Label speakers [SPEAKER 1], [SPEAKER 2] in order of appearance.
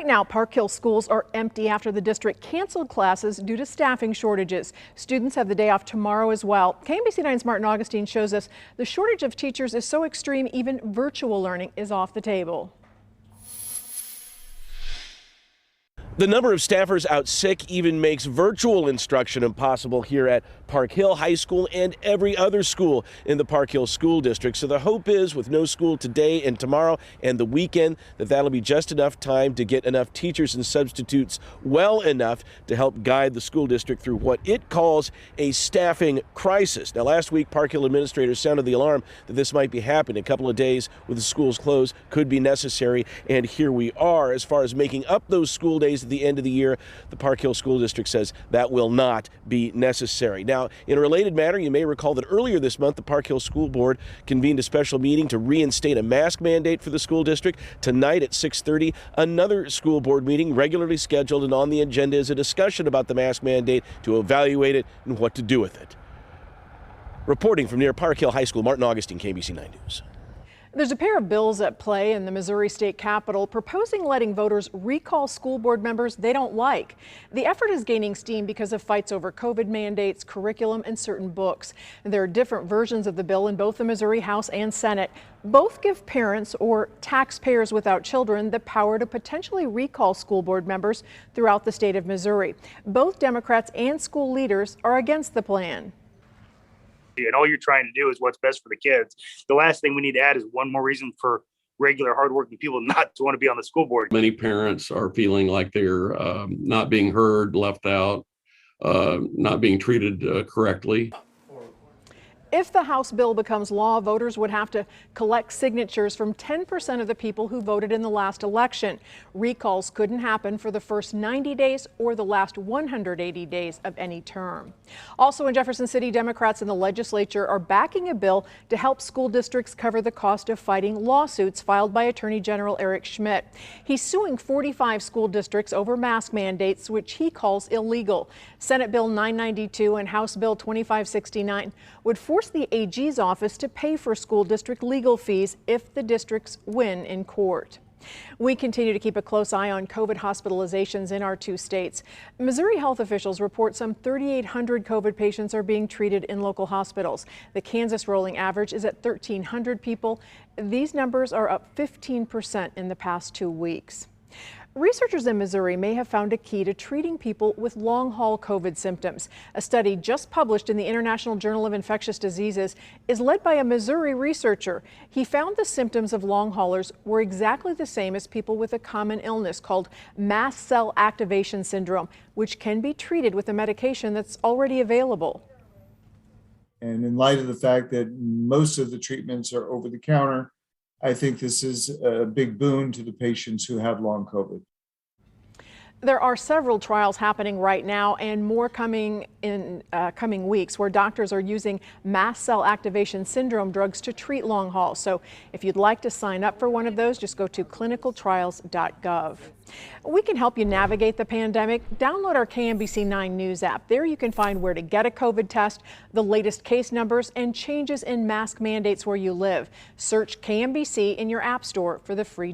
[SPEAKER 1] Right now, Park Hill schools are empty after the district canceled classes due to staffing shortages. Students have the day off tomorrow as well. KMBC 9's Martin Augustine shows us the shortage of teachers is so extreme, even virtual learning is off the table.
[SPEAKER 2] The number of staffers out sick even makes virtual instruction impossible here at Park Hill High School and every other school in the Park Hill School District. So the hope is, with no school today and tomorrow and the weekend, that'll be just enough time to get enough teachers and substitutes well enough to help guide the school district through what it calls a staffing crisis. Now, last week, Park Hill administrators sounded the alarm that this might be happening. A couple of days with the schools closed could be necessary, and here we are. As far as making up those school days at the end of the year, the Park Hill School District says that will not be necessary. Now, in a related matter, you may recall that earlier this month, the Park Hill School Board convened a special meeting to reinstate a mask mandate for the school district. Tonight at 6:30, another school board meeting regularly scheduled, and on the agenda is a discussion about the mask mandate to evaluate it and what to do with it. Reporting from near Park Hill High School, Martin Augustine, KMBC 9 News.
[SPEAKER 1] There's a pair of bills at play in the Missouri State Capitol proposing letting voters recall school board members they don't like. The effort is gaining steam because of fights over COVID mandates, curriculum, and certain books. There are different versions of the bill in both the Missouri House and Senate. Both give parents or taxpayers without children the power to potentially recall school board members throughout the state of Missouri. Both Democrats and school leaders are against the plan.
[SPEAKER 3] And all you're trying to do is what's best for the kids. The last thing we need to add is one more reason for regular hardworking people not to want to be on the school board.
[SPEAKER 4] Many parents are feeling like they're not being heard, left out, not being treated correctly.
[SPEAKER 1] If the House bill becomes law, voters would have to collect signatures from 10% of the people who voted in the last election. Recalls couldn't happen for the first 90 days or the last 180 days of any term. Also in Jefferson City, Democrats in the legislature are backing a bill to help school districts cover the cost of fighting lawsuits filed by Attorney General Eric Schmitt. He's suing 45 school districts over mask mandates, which he calls illegal. Senate Bill 992 and House Bill 2569 would force the AG's office to pay for school district legal fees if the districts win in court. We continue to keep a close eye on COVID hospitalizations in our two states. Missouri health officials report some 3,800 COVID patients are being treated in local hospitals. The Kansas rolling average is at 1,300 people. These numbers are up 15% in the past 2 weeks. Researchers in Missouri may have found a key to treating people with long-haul COVID symptoms. A study just published in the International Journal of Infectious Diseases is led by a Missouri researcher. He found the symptoms of long haulers were exactly the same as people with a common illness called mast cell activation syndrome, which can be treated with a medication that's already available.
[SPEAKER 5] And in light of the fact that most of the treatments are over the counter, I think this is a big boon to the patients who have long COVID.
[SPEAKER 1] There are several trials happening right now and more coming in coming weeks where doctors are using mast cell activation syndrome drugs to treat long haul. So if you'd like to sign up for one of those, just go to clinicaltrials.gov. We can help you navigate the pandemic. Download our KMBC 9 News app. There you can find where to get a COVID test, the latest case numbers, and changes in mask mandates where you live. Search KMBC in your app store for the free